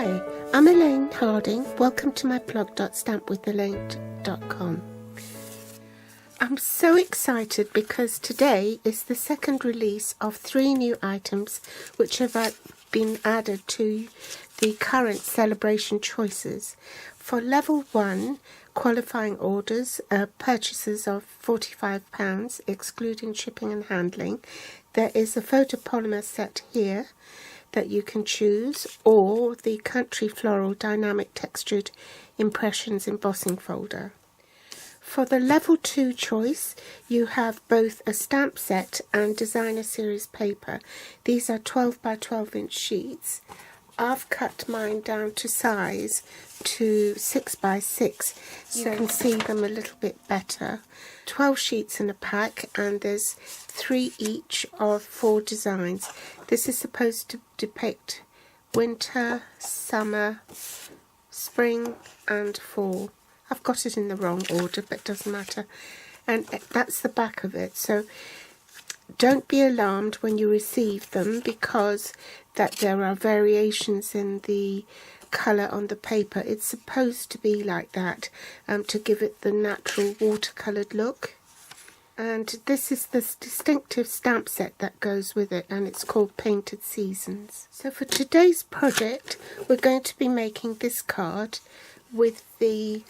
Hi, I'm Elaine Harding. Welcome to my blog stampwithelaine.com. I'm so excited because today is the second release of 3 new items which have been added to the current celebration choices. For level 1, qualifying orders, purchases of £45 excluding shipping and handling, there is a photopolymer set here that you can choose, or the Country Floral Dynamic Textured Impressions embossing folder. For the level 2 choice, you have both a stamp set and designer series paper. These are 12 by 12 inch sheets. I've cut mine down to size to 6 by 6 so you can see them a little bit better. 12 sheets in a pack, and there's 3 each of 4 designs. This is supposed to depict winter, summer, spring and fall. I've got it in the wrong order, but it doesn't matter. And that's the back of it. So don't be alarmed when you receive them, because that there are variations in the colour on the paper. It's supposed to be like that to give it the natural watercoloured look. And this is the distinctive stamp set that goes with it, and it's called Painted Seasons. So for today's project, we're going to be making this card with the,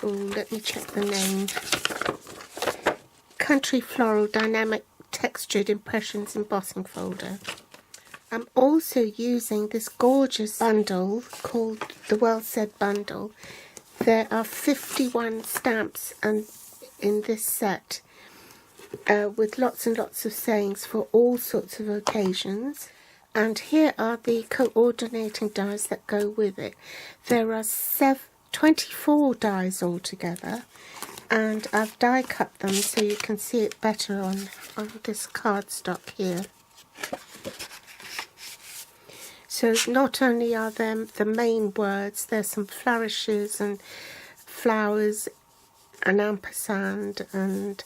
let me check the name, Country Floral Dynamic Textured Impressions embossing folder. I'm also using this gorgeous bundle called the Well Said bundle. There are 51 stamps in this set, with lots and lots of sayings for all sorts of occasions. And here are the coordinating dies that go with it. There are 24 dies altogether, and I've die cut them so you can see it better on this cardstock here. So not only are there the main words, there's some flourishes and flowers, an ampersand and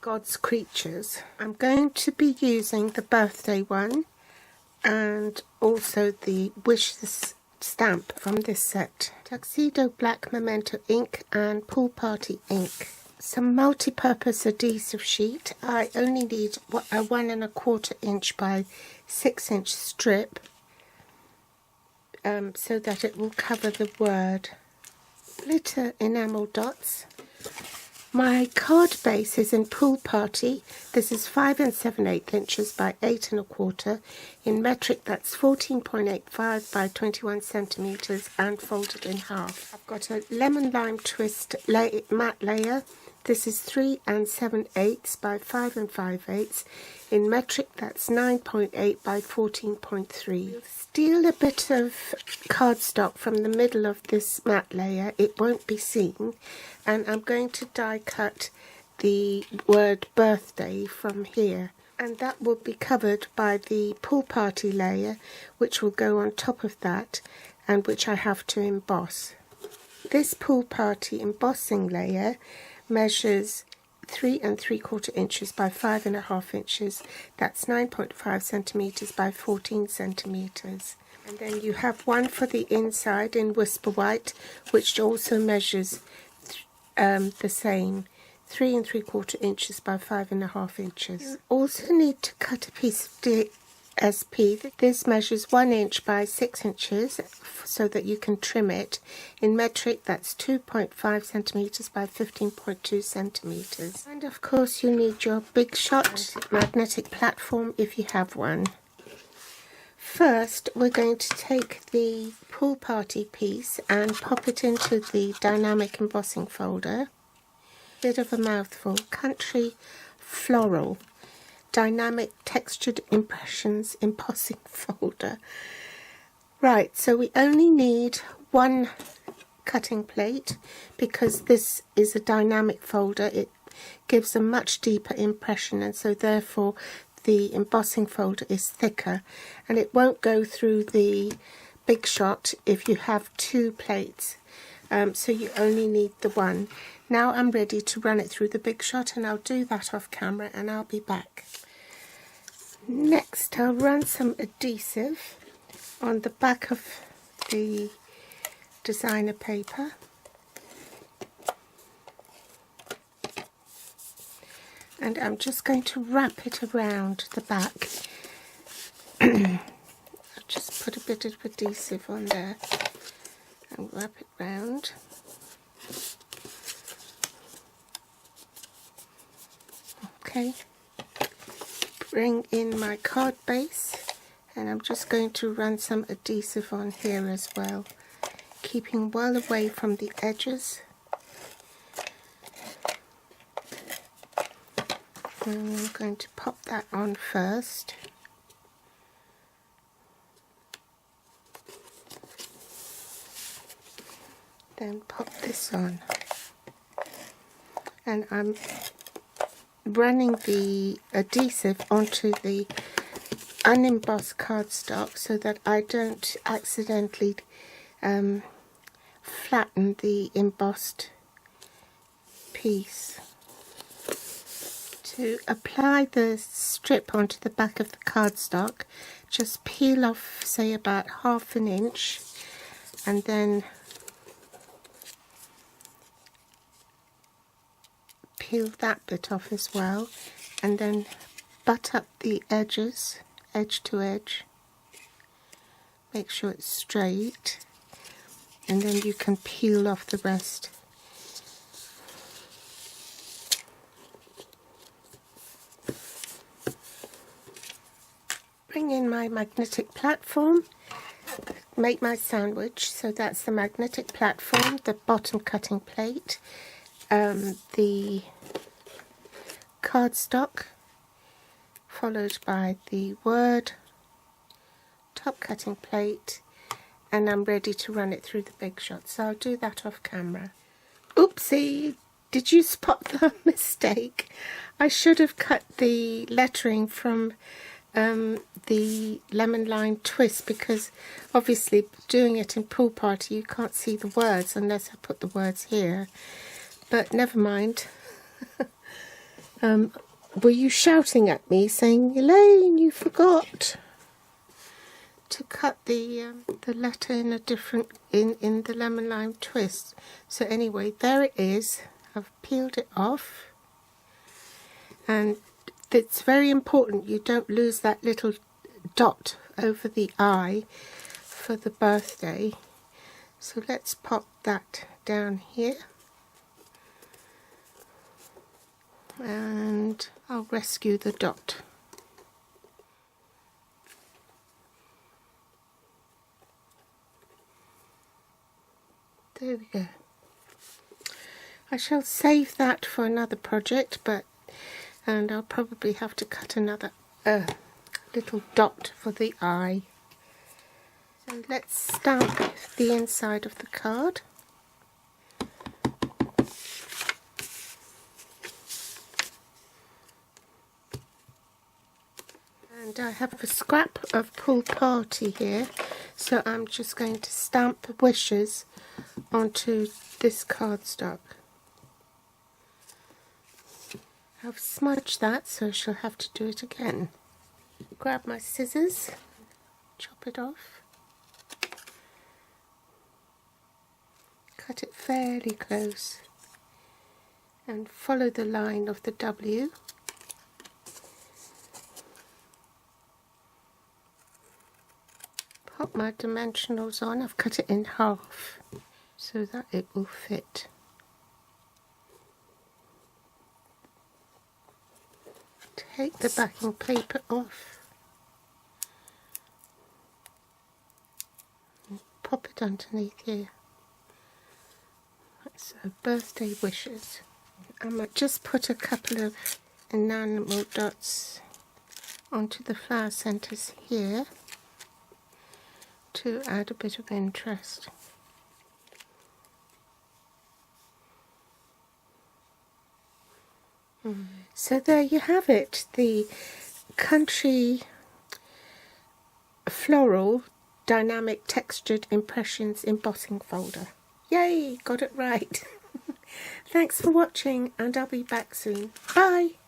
God's creatures. I'm going to be using the birthday one and also the wish stamp from this set. Tuxedo Black Memento ink and Pool Party ink. Some multi-purpose adhesive sheet. I only need a 1 1/4 inch by 6 inch strip, so that it will cover the word. Glitter enamel dots. My card base is in Pool Party. This is 5 7/8 inches by 8 1/4. In metric, that's 14.85 by 21 centimeters and folded in half. I've got a lemon lime twist matte layer. This is 3 7/8 by 5 5/8. In metric, that's 9.8 by 14.3. Steal a bit of cardstock from the middle of this matte layer. It won't be seen. And I'm going to die cut the word birthday from here. And that will be covered by the Pool Party layer, which will go on top of that and which I have to emboss. This Pool Party embossing layer measures 3 3/4 inches by 5 1/2 inches. That's 9.5 centimeters by 14 centimeters. And then you have one for the inside in Whisper White, which also measures the same, 3 3/4 inches by 5 1/2 inches. You also need to cut a piece of DSP. This measures 1 inch by 6 inches so that you can trim it. In metric, that's 2.5 centimeters by 15.2 centimeters. And of course, you need your Big Shot magnetic platform if you have one. First, we're going to take the Pool Party piece and pop it into the dynamic embossing folder. Bit of a mouthful. Country Floral Dynamic Textured Impressions embossing folder. Right, so we only need one cutting plate because this is a dynamic folder. It gives a much deeper impression, and so therefore the embossing folder is thicker, and it won't go through the Big Shot if you have 2 plates, so you only need the one. Now I'm ready to run it through the Big Shot, and I'll do that off camera and I'll be back. Next, I'll run some adhesive on the back of the designer paper. And I'm just going to wrap it around the back. I'll just put a bit of adhesive on there and wrap it round. Okay, bring in my card base, and I'm just going to run some adhesive on here as well, keeping well away from the edges. And I'm going to pop that on first. Then pop this on. And I'm running the adhesive onto the unembossed cardstock so that I don't accidentally flatten the embossed piece. To apply the strip onto the back of the cardstock, just peel off, say, about 1/2 inch, and then peel that bit off as well, and then butt up the edges, edge to edge. Make sure it's straight, and then you can peel off the rest. Bring in my magnetic platform, make my sandwich. So that's the magnetic platform, the bottom cutting plate, the cardstock, followed by the word, top cutting plate, and I'm ready to run it through the big shot. So I'll do that off camera. Oopsie! Did you spot the mistake? I should have cut the lettering from the lemon lime twist, because obviously doing it in Pool Party you can't see the words unless I put the words here, but never mind. Were you shouting at me saying, Elaine, you forgot to cut the letter in a different in the lemon lime twist? So anyway, there it is. I've peeled it off, and it's very important you don't lose that little dot over the eye for the birthday. So let's pop that down here, and I'll rescue the dot. There we go. I shall save that for another project, and I'll probably have to cut another little dot for the eye. So let's stamp the inside of the card. And I have a scrap of Pool Party here, so I'm just going to stamp wishes onto this cardstock. I've smudged that, so I shall have to do it again. Grab my scissors, chop it off, cut it fairly close, and follow the line of the W. Pop my dimensionals on. I've cut it in half so that it will fit. Take the backing paper off and pop it underneath here. So, birthday wishes. I might just put a couple of enamel dots onto the flower centres here to add a bit of interest. So there you have it, the Country Floral Dynamic Textured Impressions Embossing Folder. Yay, got it right. Thanks for watching, and I'll be back soon. Bye!